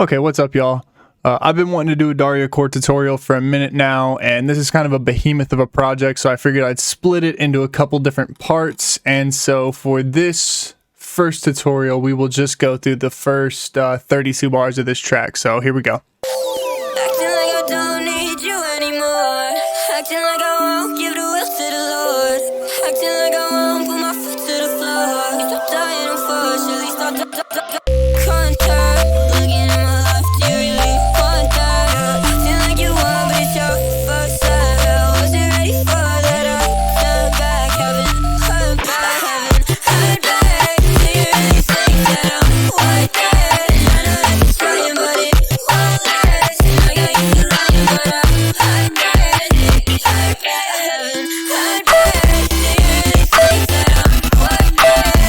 Okay, what's up, y'all? I've been wanting to do a Dariacore tutorial for a minute now, and this is kind of a behemoth of a project, so I figured I'd split it into a couple different parts. And so for this first tutorial, we will just go through the first 32 bars of this track. So here we go. Acting like I don't need you anymore. Acting like I won't give the will to the Lord. Acting like I won't put my foot to the floor. You stop dying, unfortunately, stop contact. Looking at my life, do you really want that? Acting like you want, but it's your first time. I wasn't ready for that. I turned back, haven't heard back. Do you really think that I'm like that? I know that you're trying, but it won't last. And I got you to lying, but I'm like that. Heard back, haven't heard back. Do you really think that I'm like that?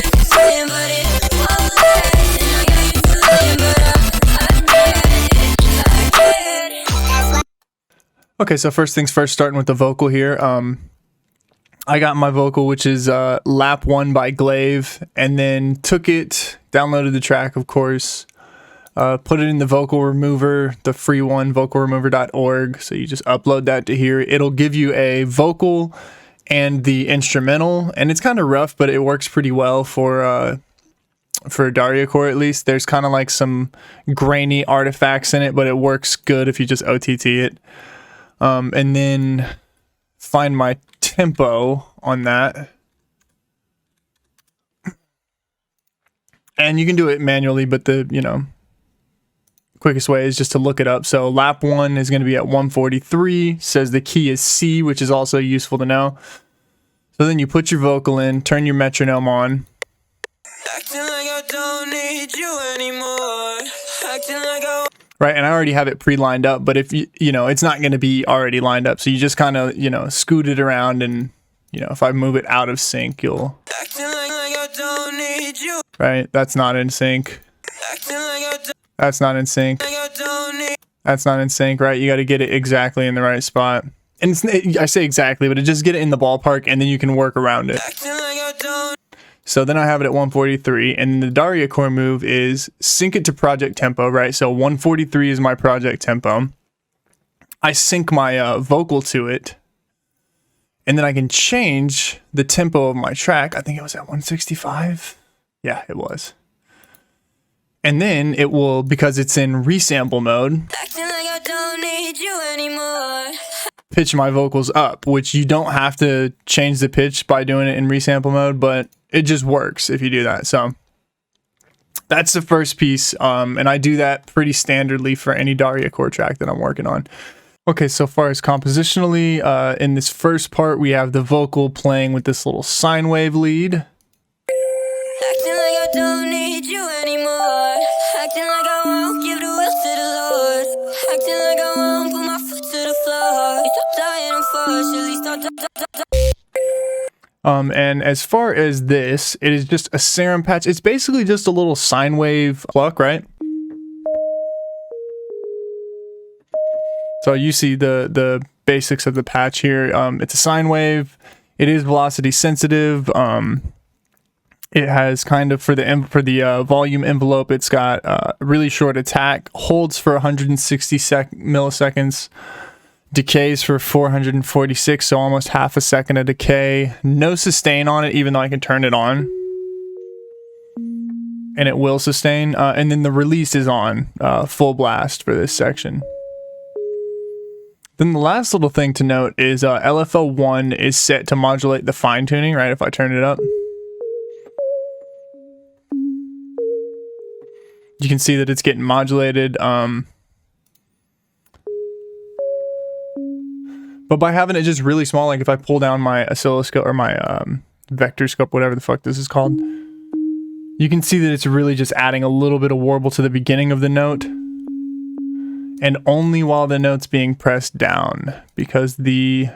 I know that you're trying, but it won't last. And I got you to lying, but I'm like that. Okay, so first things first, starting with the vocal here. I got my vocal, which is Lap 1 by Glaive, and then took it, downloaded the track, of course, put it in the vocal remover, the free one, vocalremover.org. So you just upload that to here. It'll give you a vocal and the instrumental, and it's kind of rough, but it works pretty well for Dariacore at least. There's kind of like some grainy artifacts in it, but it works good if you just OTT it. And then find my tempo on that. And you can do it manually, but the, quickest way is just to look it up. So lap 1 is going to be at 143, says the key is C, which is also useful to know. So then you put your vocal in, turn your metronome on. Acting like I don't need you anymore. Acting like I Right, and I already have it pre-lined up, but if it's not going to be already lined up, so you just kind of, scoot it around, and, if I move it out of sync, you'll... acting like I don't need you. Right, that's not in sync. Acting like I That's not in sync. don't need. That's not in sync, right? You got to get it exactly in the right spot. And I say exactly, but just get it in the ballpark, and then you can work around it. Acting like I don't. So then I have it at 143, and the Dariacore move is sync it to project tempo, right? So 143 is my project tempo. I sync my vocal to it, and then I can change the tempo of my track. I think it was at 165. Yeah, it was. And then it will, because it's in resample mode, Acting like I don't need you anymore. pitch my vocals up, which you don't have to change the pitch by doing it in resample mode, but it just works if you do that. So that's the first piece, and I do that pretty standardly for any Dariacore track that I'm working on. Okay, so far as compositionally, in this first part, we have the vocal playing with this little sine wave lead. Acting like I don't need you anymore. Acting like I won't give the will to the Lord. Acting like I won't put my foot to the floor. You stop dying, unfortunately, stop. And as far as this, it is just a serum patch. It's basically just a little sine wave pluck, right? So you see the basics of the patch here. It's a sine wave. It is velocity sensitive. It has kind of for the volume envelope, it's got really short attack, holds for 160 milliseconds. Decays for 446, so almost half a second of decay. No sustain on it, even though I can turn it on. And it will sustain. And then the release is on full blast for this section. Then the last little thing to note is LFO 1 is set to modulate the fine tuning, right? If I turn it up. You can see that it's getting modulated. But by having it just really small, like if I pull down my oscilloscope or my vector scope, whatever the fuck this is called, you can see that it's really just adding a little bit of warble to the beginning of the note. And only while the note's being pressed down, because the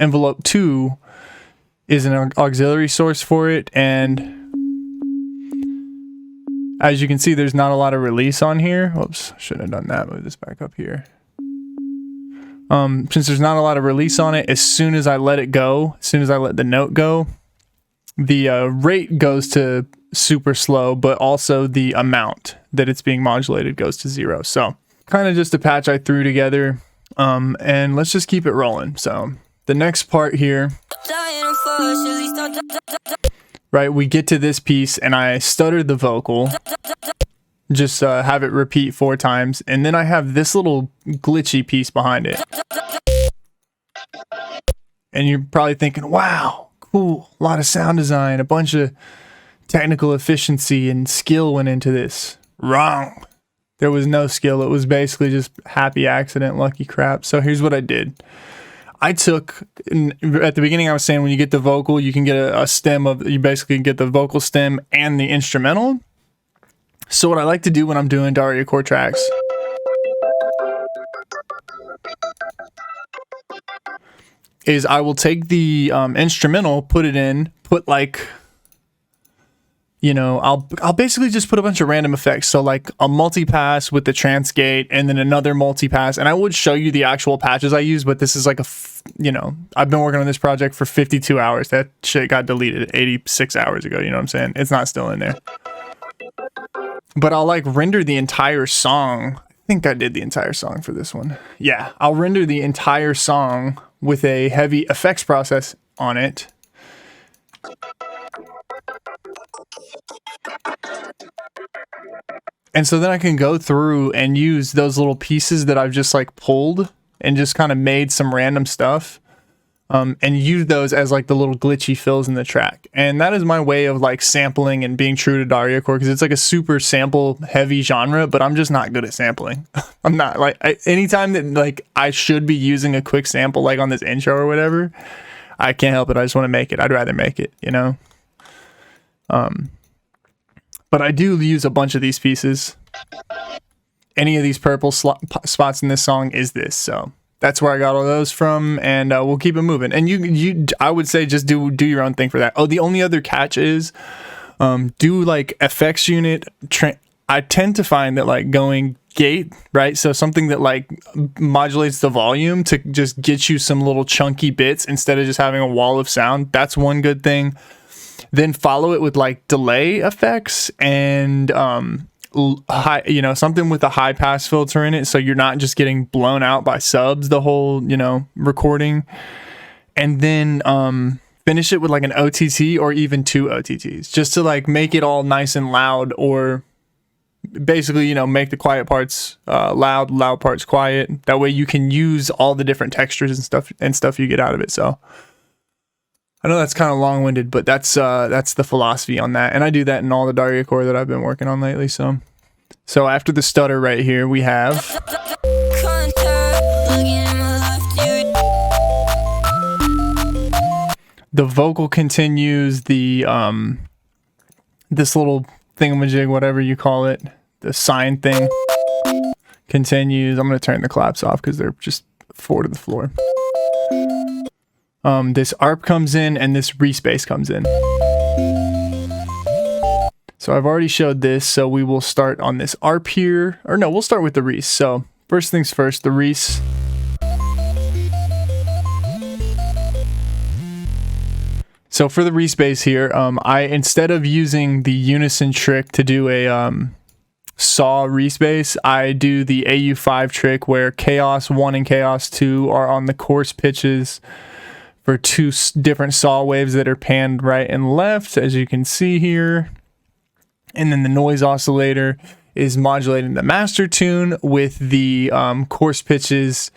envelope 2 is an auxiliary source for it. And as you can see, there's not a lot of release on here. Whoops, shouldn't have done that. Move this back up here. Since there's not a lot of release on it, as soon as I let it go, as soon as I let the note go, the rate goes to super slow, but also the amount that it's being modulated goes to 0. So kind of just a patch I threw together, and let's just keep it rolling. So the next part here, right, we get to this piece and I stuttered the vocal, just have it repeat 4 times, and then I have this little glitchy piece behind it. And you're probably thinking, wow, cool, a lot of sound design, a bunch of technical efficiency and skill went into this. Wrong. There was no skill. It was basically just happy accident, lucky crap. So here's what I did. I took, at the beginning I was saying when you get the vocal, you can get a stem of, you basically get the vocal stem and the instrumental. So what I like to do when I'm doing Dariacore tracks is I will take the instrumental, put it in, put like, you know, I'll basically just put a bunch of random effects. So like a multipass with the transgate and then another multipass. And I would show you the actual patches I use, but this is like you know, I've been working on this project for 52 hours. That shit got deleted 86 hours ago. You know what I'm saying? It's not still in there. But I'll like render the entire song. I think I did the entire song for this one. Yeah, I'll render the entire song with a heavy effects process on it. And so then I can go through and use those little pieces that I've just like pulled and just kind of made some random stuff, and use those as like the little glitchy fills in the track. And that is my way of like sampling and being true to Dariacore, because it's like a super sample heavy genre, but I'm just not good at sampling. I'm not like, anytime that like I should be using a quick sample like on this intro or whatever, I can't help it. I just want to make it. I'd rather make it, you know? But I do use a bunch of these pieces. Any of these purple spots in this song is this. So that's where I got all those from, and we'll keep it moving. And I would say just do your own thing for that. Oh, the only other catch is do like effects unit. I tend to find that like going gate, right? So something that like modulates the volume to just get you some little chunky bits instead of just having a wall of sound. That's one good thing. Then follow it with like delay effects and high, you know, something with a high pass filter in it, so you're not just getting blown out by subs the whole, you know, recording. And then finish it with like an OTT or even 2 OTTs, just to like make it all nice and loud, or basically, you know, make the quiet parts loud parts quiet. That way you can use all the different textures and stuff you get out of it. So I know that's kind of long-winded, but that's the philosophy on that. And I do that in all the Dariacore that I've been working on lately. So after the stutter right here, we have the vocal continues, the this little thingamajig, whatever you call it, the sine thing continues. I'm going to turn the claps off because they're just 4 to the floor. This ARP comes in and this respace comes in. So I've already showed this, so we will start on this ARP here. Or no, we'll start with the res. So first things first, the res. So for the respace here, instead of using the unison trick to do a saw respace, I do the AU5 trick where Chaos 1 and Chaos 2 are on the coarse pitches for 2 different saw waves that are panned right and left, as you can see here. And then the noise oscillator is modulating the master tune with the coarse pitches,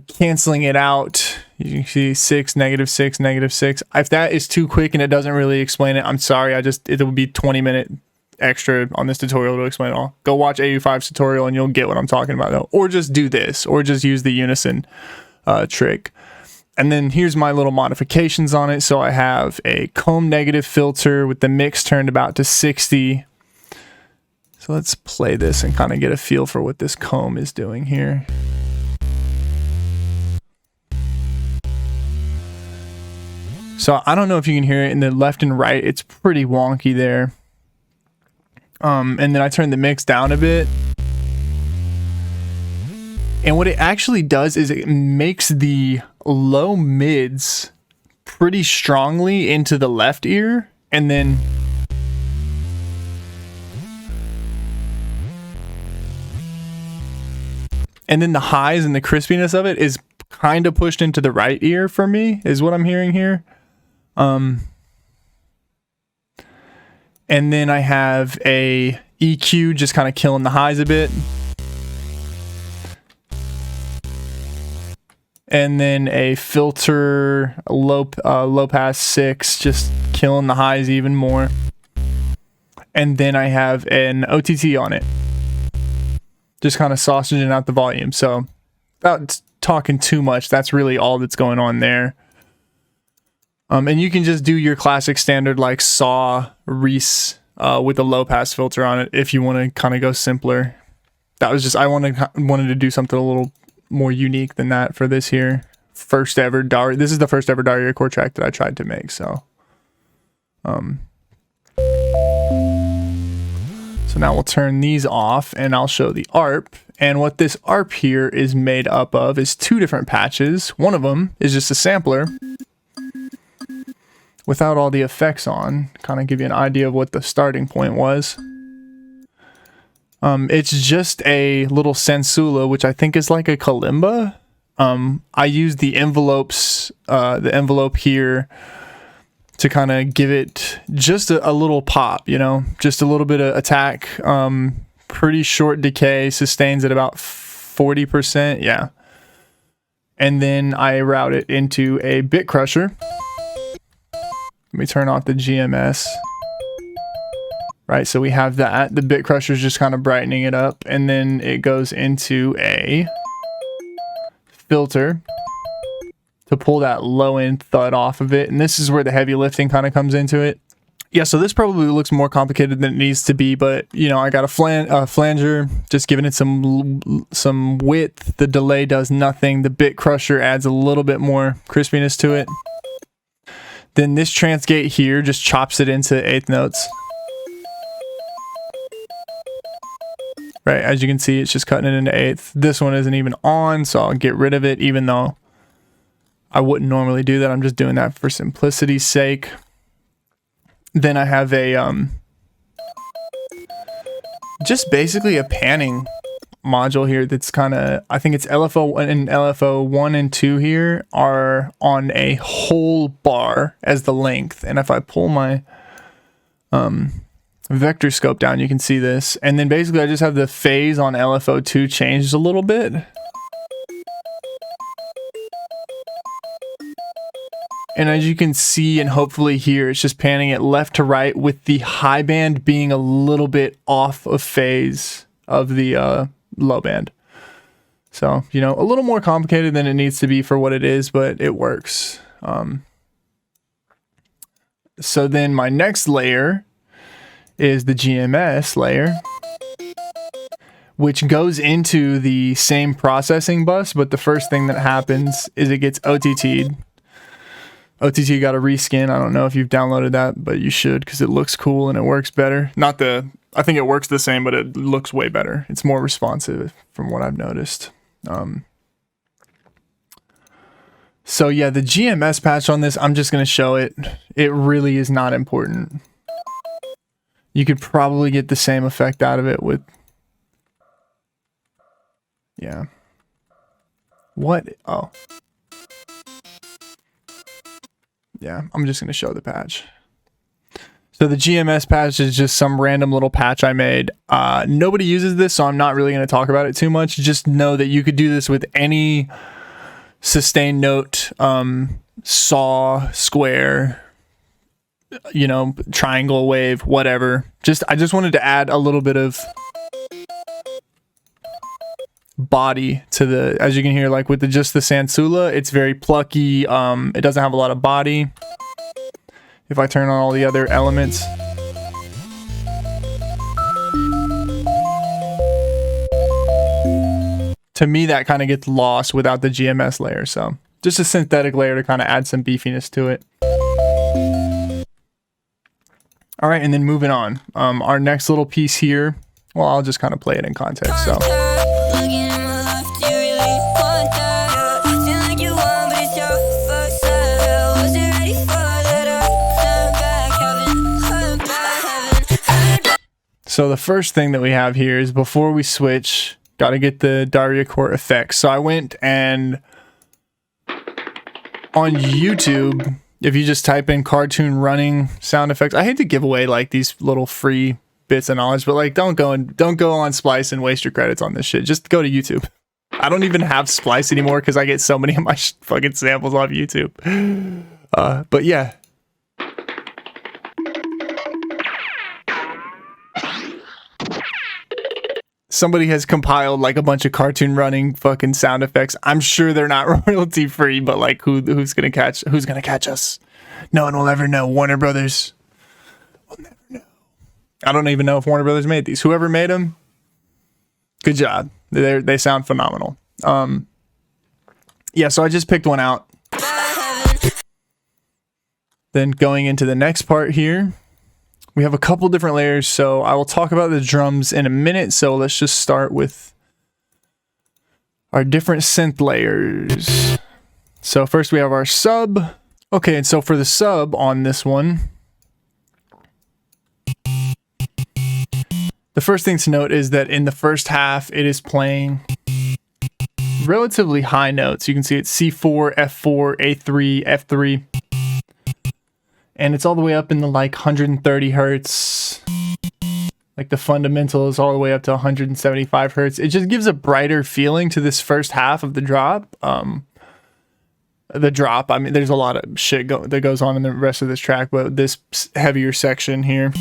canceling it out. You can see 6, -6, -6. If that is too quick and it doesn't really explain it, I'm sorry. It will be 20-minute extra on this tutorial to explain it all. Go watch AU5's tutorial and you'll get what I'm talking about though. Or just do this, or just use the unison trick. And then here's my little modifications on it. So I have a comb negative filter with the mix turned about to 60. So let's play this and kind of get a feel for what this comb is doing here. So I don't know if you can hear it in the left and right. It's pretty wonky there. And then I turn the mix down a bit. And what it actually does is it makes the low mids pretty strongly into the left ear, and then And then the highs and the crispiness of it is kind of pushed into the right ear for me, is what I'm hearing here. And then I have a EQ just kind of killing the highs a bit. And then a filter, low pass 6, just killing the highs even more. And then I have an OTT on it, just kind of sausaging out the volume. So without talking too much, that's really all that's going on there. And you can just do your classic standard like saw Reese with a low pass filter on it if you want to kind of go simpler. That was just, I wanted to do something a little more unique than that for this here. First ever this is the first ever Dariacore track that I tried to make. So so now we'll turn these off and I'll show the ARP. And what this ARP here is made up of is 2 different patches. One of them is just a sampler without all the effects on, kind of give you an idea of what the starting point was. It's just a little Sensula, which I think is like a kalimba. I use the envelopes, the envelope here to kind of give it just a little pop, you know, just a little bit of attack, pretty short decay, sustains at about 40%. Yeah. And then I route it into a bit crusher. Let me turn off the GMS. Right, so we have that. The bit crusher is just kind of brightening it up, and then it goes into a filter to pull that low end thud off of it. And this is where the heavy lifting kind of comes into it. Yeah, so this probably looks more complicated than it needs to be, but you know, I got a flanger, just giving it some width. The delay does nothing. The bit crusher adds a little bit more crispiness to it. Then this transgate here just chops it into 1/8 notes. Right, as you can see, it's just cutting it into 1/8. This one isn't even on, so I'll get rid of it, even though I wouldn't normally do that. I'm just doing that for simplicity's sake. Then I have a just basically a panning module here that's kind of, I think it's LFO and LFO 1 and 2 here are on a whole bar as the length. And if I pull my vector scope down, you can see this. And then basically I just have the phase on LFO2 changed a little bit. And as you can see and hopefully hear, it's just panning it left to right with the high band being a little bit off of phase of the low band. So, you know, a little more complicated than it needs to be for what it is, but it works. So then my next layer is the GMS layer, which goes into the same processing bus, but the first thing that happens is it gets OTT'd. OTT got a reskin. I don't know if you've downloaded that, but you should, because it looks cool and it works better. I think it works the same, but it looks way better. It's more responsive from what I've noticed. So yeah, the GMS patch on this, I'm just going to show it. It really is not important. You could probably get the same effect out of it with, yeah. What? Oh. Yeah, I'm just going to show the patch. So the GMS patch is just some random little patch I made. Nobody uses this, so I'm not really going to talk about it too much. Just know that you could do this with any sustained note, saw, square, you know, triangle, wave, whatever. I just wanted to add a little bit of body to the, as you can hear, like with just the Sansula, it's very plucky. It doesn't have a lot of body. If I turn on all the other elements, to me that kind of gets lost without the GMS layer. So just a synthetic layer to kind of add some beefiness to it. All right, and then moving on, our next little piece here, well, I'll just kind of play it in context. So So the first thing that we have here is before we switch, Got to get the Dariacore effects. So I went and on YouTube, if you just type in cartoon running sound effects, I hate to give away like these little free bits of knowledge, but like don't go on Splice and waste your credits on this shit. Just go to YouTube. I don't even have Splice anymore because I get so many of my fucking samples off YouTube. But yeah. Somebody has compiled like a bunch of cartoon running fucking sound effects. I'm sure they're not royalty free, but like who's gonna catch us? No one will ever know. Warner Brothers will never know. I don't even know if Warner Brothers made these. Whoever made them, good job. They sound phenomenal. Yeah, so I just picked one out. Then going into the next part here, we have a couple different layers, so I will talk about the drums in a minute. So let's just start with our different synth layers. So first we have our sub. Okay, and so for the sub on this one, the first thing to note is that in the first half, it is playing relatively high notes. You can see it's C4, F4, A3, F3. And it's all the way up in the like 130 hertz. Like the fundamental is all the way up to 175 hertz. It just gives a brighter feeling to this first half of the drop. I mean, there's a lot of shit that goes on in the rest of this track, but this heavier section here.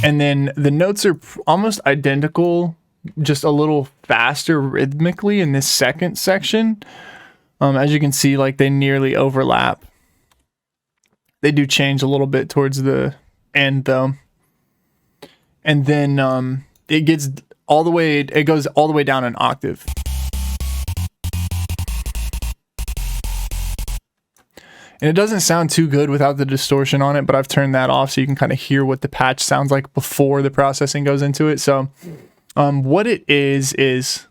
And then the notes are almost identical, just a little faster rhythmically in this second section. As you can see, like they nearly overlap. They do change a little bit towards the end though. And then it goes all the way down an octave. And it doesn't sound too good without the distortion on it, but I've turned that off so you can kind of hear what the patch sounds like before the processing goes into it. So what it is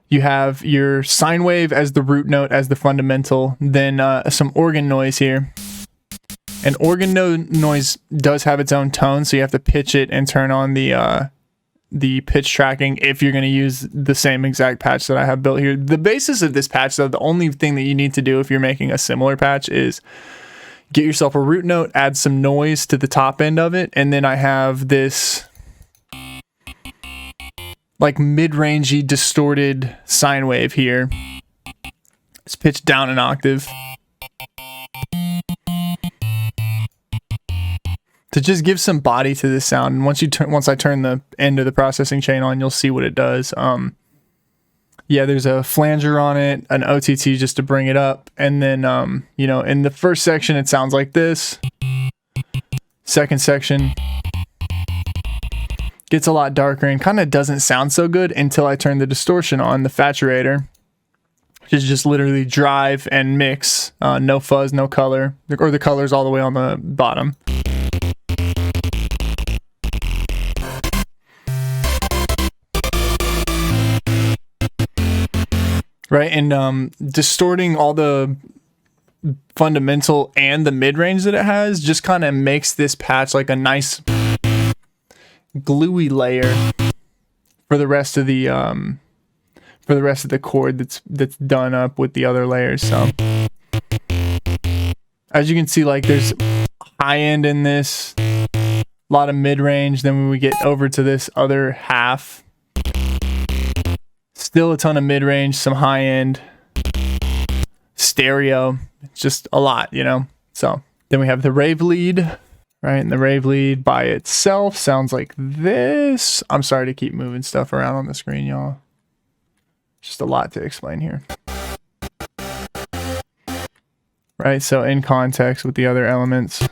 you have your sine wave as the root note, as the fundamental, then some organ noise here. And organ noise does have its own tone, so you have to pitch it and turn on the pitch tracking if you're going to use the same exact patch that I have built here. The basis of this patch, though, the only thing that you need to do if you're making a similar patch is get yourself a root note, add some noise to the top end of it, and then I have this like mid-rangey distorted sine wave here. It's pitched down an octave to just give some body to this sound. And once I turn the end of the processing chain on, you'll see what it does. Yeah, there's a flanger on it, an OTT just to bring it up, and then you know, in the first section it sounds like this. Second section gets a lot darker and kind of doesn't sound so good until I turn the distortion on, the Faturator, which is just literally drive and mix, no fuzz, no color, or the color's all the way on the bottom. Right, and distorting all the fundamental and the mid-range that it has just kind of makes this patch like a nice gluey layer for the rest of the chord that's done up with the other layers. So as you can see, like there's high end in this, a lot of mid-range. Then when we get over to this other half, still a ton of mid-range, some high end, stereo. It's just a lot, you know. So then we have the Rave Lead. Right, and the Rave Lead by itself sounds like this. I'm sorry to keep moving stuff around on the screen, y'all. Just a lot to explain here. Right, so in context with the other elements.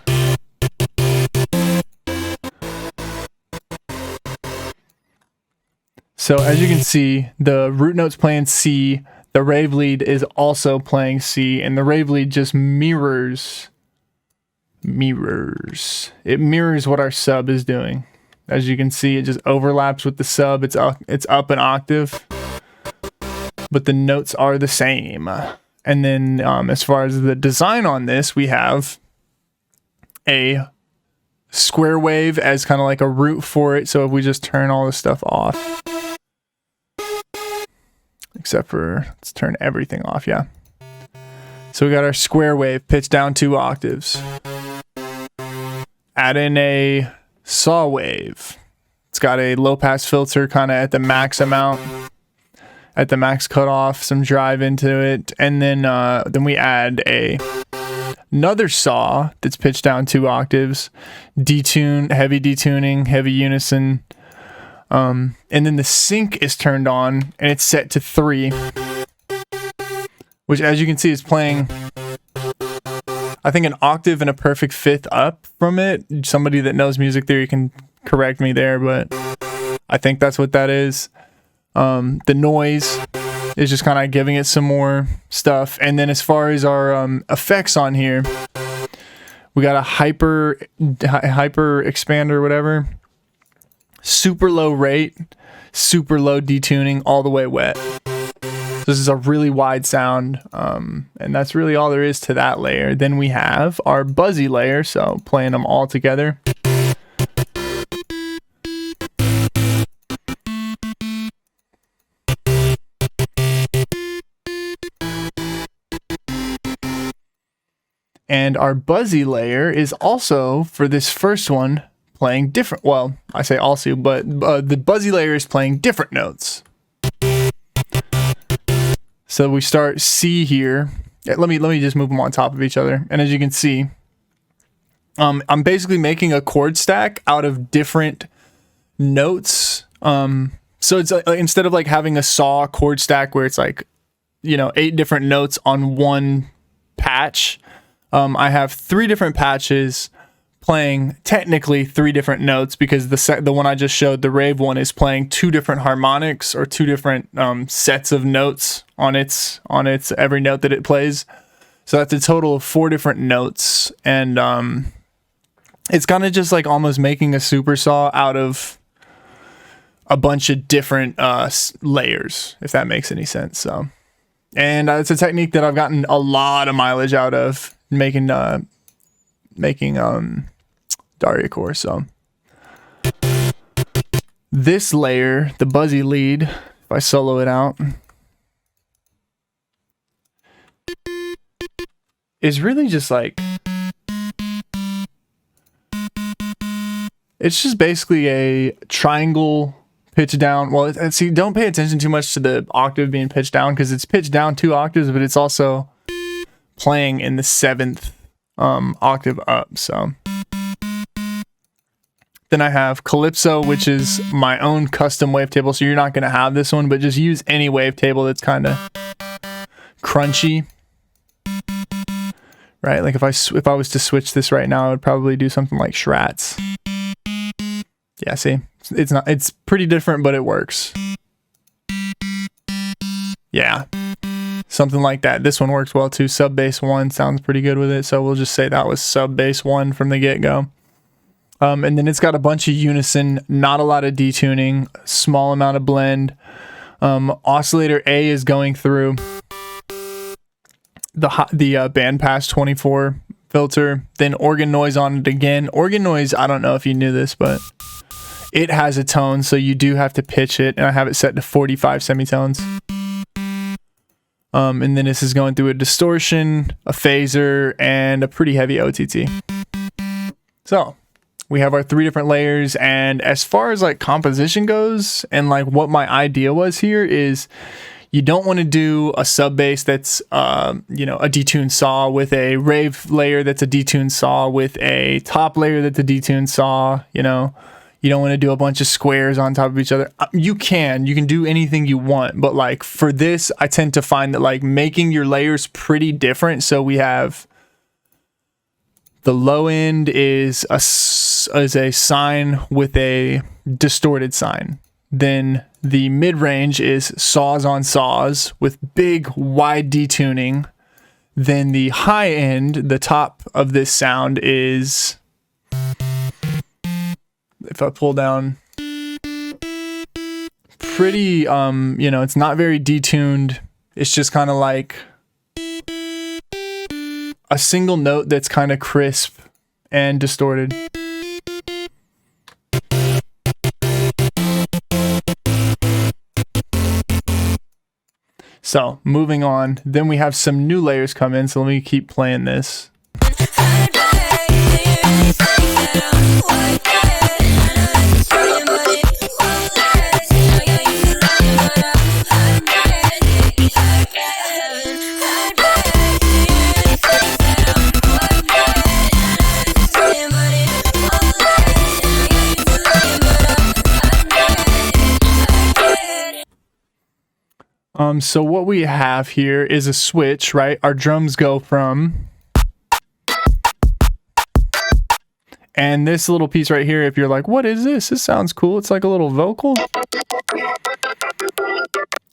So as you can see, the root note's playing C, the Rave Lead is also playing C, and the Rave Lead just mirrors. It mirrors what our sub is doing. As you can see, it just overlaps with the sub. It's up an octave, but the notes are the same. And then as far as the design on this, we have a square wave as kind of like a root for it. So if we just turn all this stuff off, except for, let's turn everything off, yeah. So we got our square wave pitched down 2 octaves. Add in a saw wave. It's got a low pass filter kind of at the max amount, at the max cutoff, some drive into it, and then we add another saw that's pitched down 2 octaves, detune, heavy detuning, heavy unison, and then the sync is turned on and it's set to 3, which, as you can see, is playing, I think, an octave and a perfect 5th up from it. Somebody that knows music theory can correct me there, but I think that's what that is. The noise is just kind of giving it some more stuff. And then as far as our effects on here, we got a hyper expander, whatever, super low rate, super low detuning, all the way wet. This is a really wide sound, and that's really all there is to that layer. Then we have our Buzzy Layer, so playing them all together. And our Buzzy Layer is also, for this first one, playing different, well, I say also, but the Buzzy Layer is playing different notes. So we start C here. Let me just move them on top of each other. And as you can see, I'm basically making a chord stack out of different notes. So it's instead of like having a saw chord stack where it's like, 8 different notes on one patch, I have 3 different patches playing technically 3 different notes, because the one I just showed, the Rave one, is playing 2 different harmonics, or 2 different sets of notes on its every note that it plays. So that's a total of 4 different notes, and it's kind of just like almost making a super saw out of a bunch of different layers, if that makes any sense. So, and it's a technique that I've gotten a lot of mileage out of making Dariacore. So this layer, the Buzzy Lead, if I solo it out, is really just like, it's just basically a triangle pitch down. Well, see, don't pay attention too much to the octave being pitched down, because it's pitched down 2 octaves, but it's also playing in the 7th octave up. So then I have Calypso, which is my own custom wavetable. So you're not going to have this one, but just use any wavetable that's kind of crunchy, right? Like if I was to switch this right now, I would probably do something like Schratz. Yeah, see, it's pretty different, but it works. Yeah, something like that. This one works well too. Sub bass 1 sounds pretty good with it, so we'll just say that was sub bass 1 from the get-go. And then it's got a bunch of unison, not a lot of detuning, small amount of blend. Oscillator A is going through the bandpass 24 filter. Then organ noise on it again. Organ noise, I don't know if you knew this, but it has a tone, so you do have to pitch it, and I have it set to 45 semitones. And then this is going through a distortion, a phaser, and a pretty heavy OTT. So we have our 3 different layers, and as far as like composition goes, and like what my idea was here is, you don't want to do a sub bass that's a detuned saw with a Rave layer that's a detuned saw with a top layer that's a detuned saw. You don't want to do a bunch of squares on top of each other. You can do anything you want, but like for this, I tend to find that like making your layers pretty different. So we have the low end is a sine with a distorted sine. Then the mid range is saws on saws with big wide detuning. Then the high end, the top of this sound is, if I pull down, pretty, it's not very detuned. It's just kind of like a single note that's kind of crisp and distorted. So moving on, then we have some new layers come in. So let me keep playing this. So what we have here is a switch, right? Our drums go from, and this little piece right here, if you're like, what is this? This sounds cool. It's like a little vocal.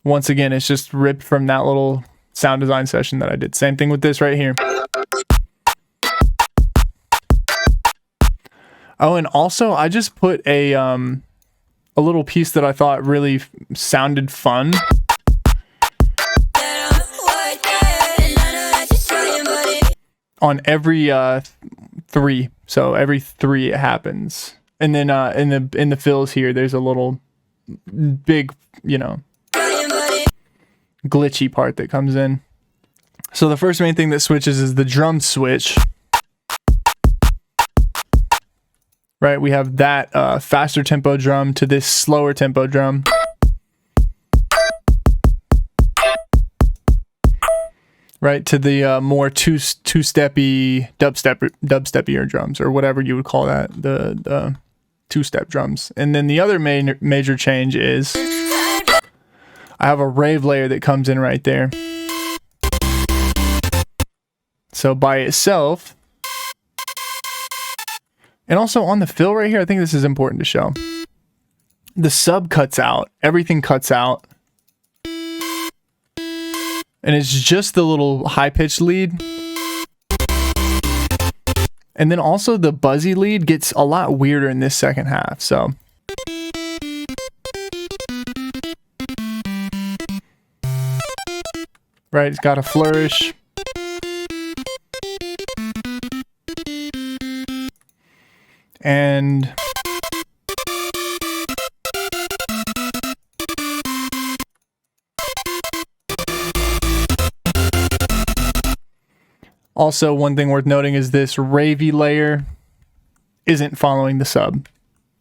Once again, it's just ripped from that little sound design session that I did. Same thing with this right here. Oh, and also I just put a little piece that I thought really sounded fun. On every 3, so every 3 it happens, and then in the fills here, there's a little big, you know, glitchy part that comes in. So the first main thing that switches is the drum switch. Right, we have that faster tempo drum to this slower tempo drum. Right, to the more two-steppy dubstepier drums, or whatever you would call that, the two-step drums. And then the other major change is I have a rave layer that comes in right there. So by itself, and also on the fill right here, I think this is important to show. The sub cuts out, everything cuts out. And it's just the little high-pitched lead. And then also the Buzzy lead gets a lot weirder in this second half, so. Right, it's got a flourish. And also, one thing worth noting is this Rave layer isn't following the sub.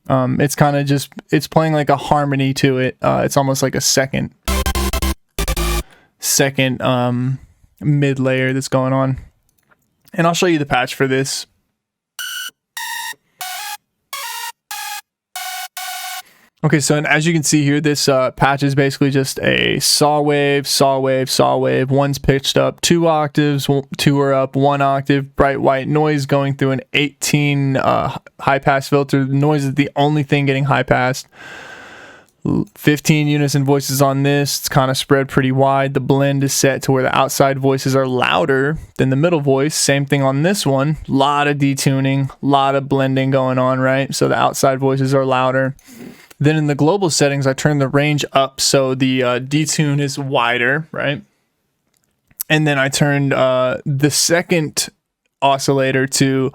It's kind of just, it's playing like a harmony to it. It's almost like a second mid layer that's going on. And I'll show you the patch for this. Okay, so and as you can see here, this patch is basically just a saw wave, saw wave, saw wave. One's pitched up 2 octaves, 2 are up 1 octave, bright white noise going through an 18 high pass filter. The noise is the only thing getting high passed. 15 unison voices on this. It's kind of spread pretty wide. The blend is set to where the outside voices are louder than the middle voice. Same thing on this one. A lot of detuning, a lot of blending going on, right? So the outside voices are louder. Then in the global settings, I turn the range up so the detune is wider, right? And then I turned the second oscillator to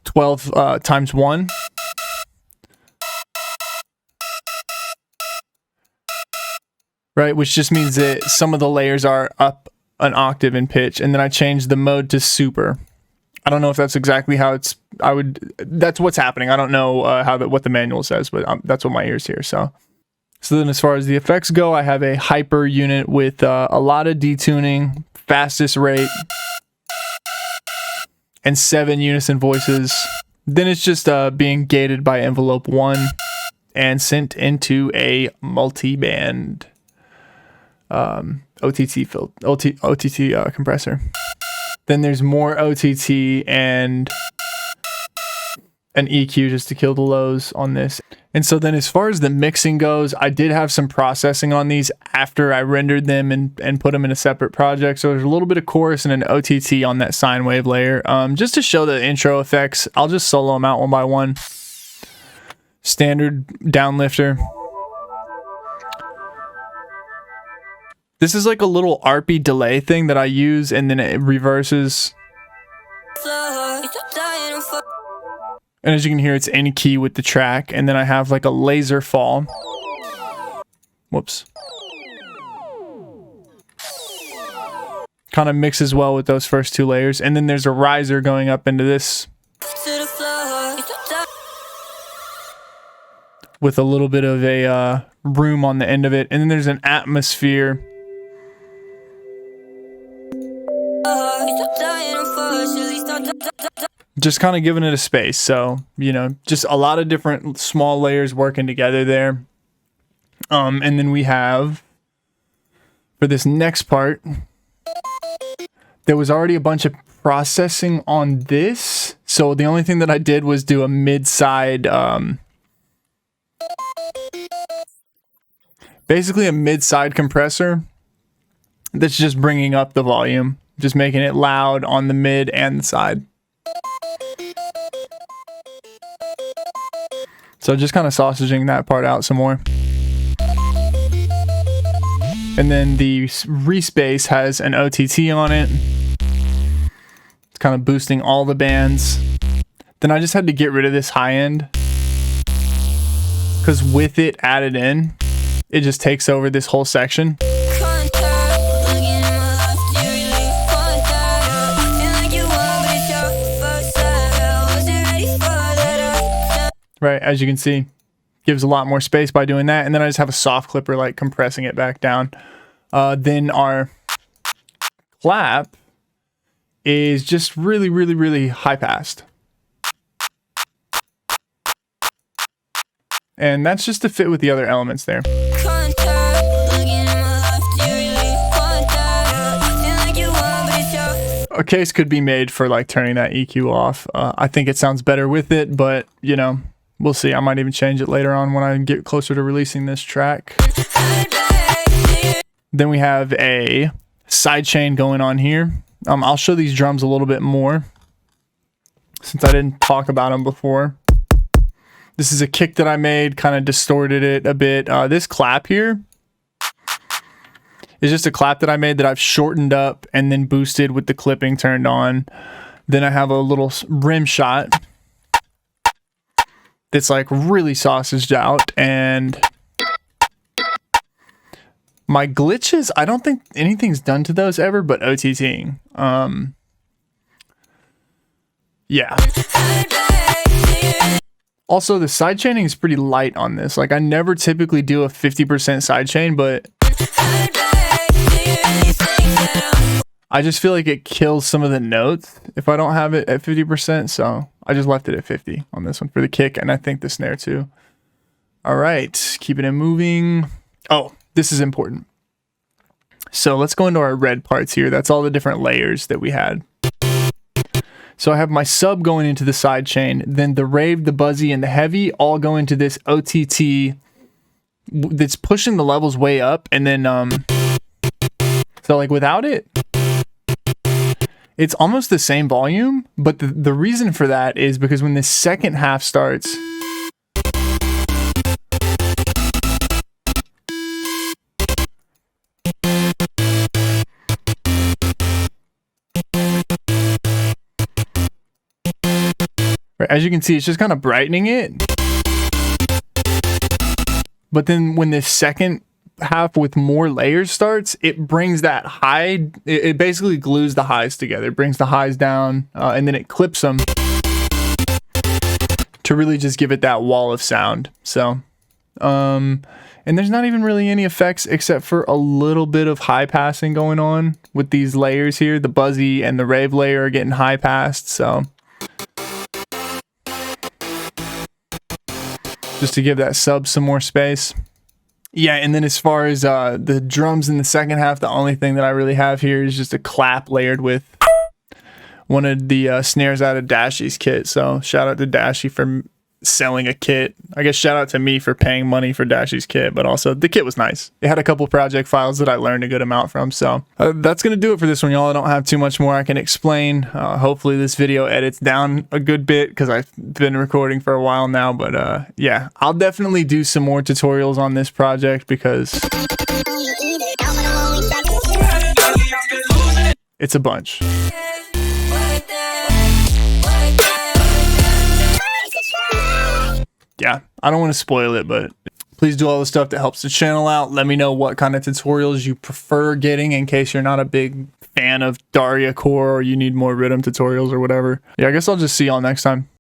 12 times 1. Right, which just means that some of the layers are up an octave in pitch. And then I changed the mode to super. I don't know if that's exactly how it's, that's what's happening. I don't know what the manual says, but that's what my ears hear. So then as far as the effects go, I have a hyper unit with a lot of detuning, fastest rate, and 7 unison voices. Then it's just being gated by envelope 1 and sent into a multi-band OTT compressor. Then there's more OTT and an EQ just to kill the lows on this. And so then as far as the mixing goes, I did have some processing on these after I rendered them and put them in a separate project. So there's a little bit of chorus and an OTT on that sine wave layer. Just to show the intro effects, I'll just solo them out one by one. Standard downlifter. This is like a little ARPy delay thing that I use, and then it reverses. And as you can hear, it's in key with the track, and then I have like a laser fall. Whoops. kind of mixes well with those first two layers. And then there's a riser going up into this with a little bit of a room on the end of it. And then there's an atmosphere. Just kind of giving it a space. So, you know, just a lot of different small layers working together there. And then we have, for this next part, there was already a bunch of processing on this. So the only thing that I did was do a mid-side, basically a mid-side compressor that's just bringing up the volume, just making it loud on the mid and the side. So just kind of sausaging that part out some more. And then the respace has an OTT on it. It's kind of boosting all the bands. Then I just had to get rid of this high end, because with it added in, it just takes over this whole section. Right, as you can see, gives a lot more space by doing that. And then I just have a soft clipper like compressing it back down. Then our clap is just really high passed. And that's just to fit with the other elements there. A case could be made for like turning that EQ off. I think it sounds better with it, but you know, we'll see. I might even change it later on when I get closer to releasing this track. Then we have a sidechain going on here. I'll show these drums a little bit more since I didn't talk about them before. This is a kick that I made, kind of distorted it a bit. This clap here is just a clap that I made that I've shortened up and then boosted with the clipping turned on. Then I have a little rim shot that's like really sausaged out, and my glitches, I don't think anything's done to those ever but OTTing. Yeah. Also, the sidechaining is pretty light on this. Like, I never typically do a 50% sidechain, but I just feel like it kills some of the notes if I don't have it at 50%. So I just left it at 50 on this one for the kick, and I think the snare too. All right, keeping it moving. Oh, this is important. So let's go into our red parts here. That's all the different layers that we had. So I have my sub going into the side chain, then the rave, the buzzy, and the heavy all go into this OTT that's pushing the levels way up. And then, so like without it, it's almost the same volume, but the reason for that is because when the second half starts, as you can see, it's just kind of brightening it. But then when the second half with more layers starts, it brings that high, it basically glues the highs together. It brings the highs down, and then it clips them to really just give it that wall of sound. So, and there's not even really any effects except for a little bit of high passing going on with these layers here. The buzzy and the rave layer are getting high passed, so just to give that sub some more space. Yeah, and then as far as the drums in the second half, the only thing that I really have here is just a clap layered with one of the snares out of Dashy's kit. So shout out to Dashy for selling a kit. I guess shout out to me for paying money for Dashy's kit, but also the kit was nice. It had a couple project files that I learned a good amount from. So that's going to do it for this one, y'all. I don't have too much more I can explain. Hopefully this video edits down a good bit because I've been recording for a while now. But yeah, I'll definitely do some more tutorials on this project because it's a bunch. Yeah, I don't want to spoil it, but Please do all the stuff that helps the channel out. Let me know what kind of tutorials you prefer getting in case you're not a big fan of Dariacore or you need more rhythm tutorials or whatever. Yeah, I guess I'll just see y'all next time.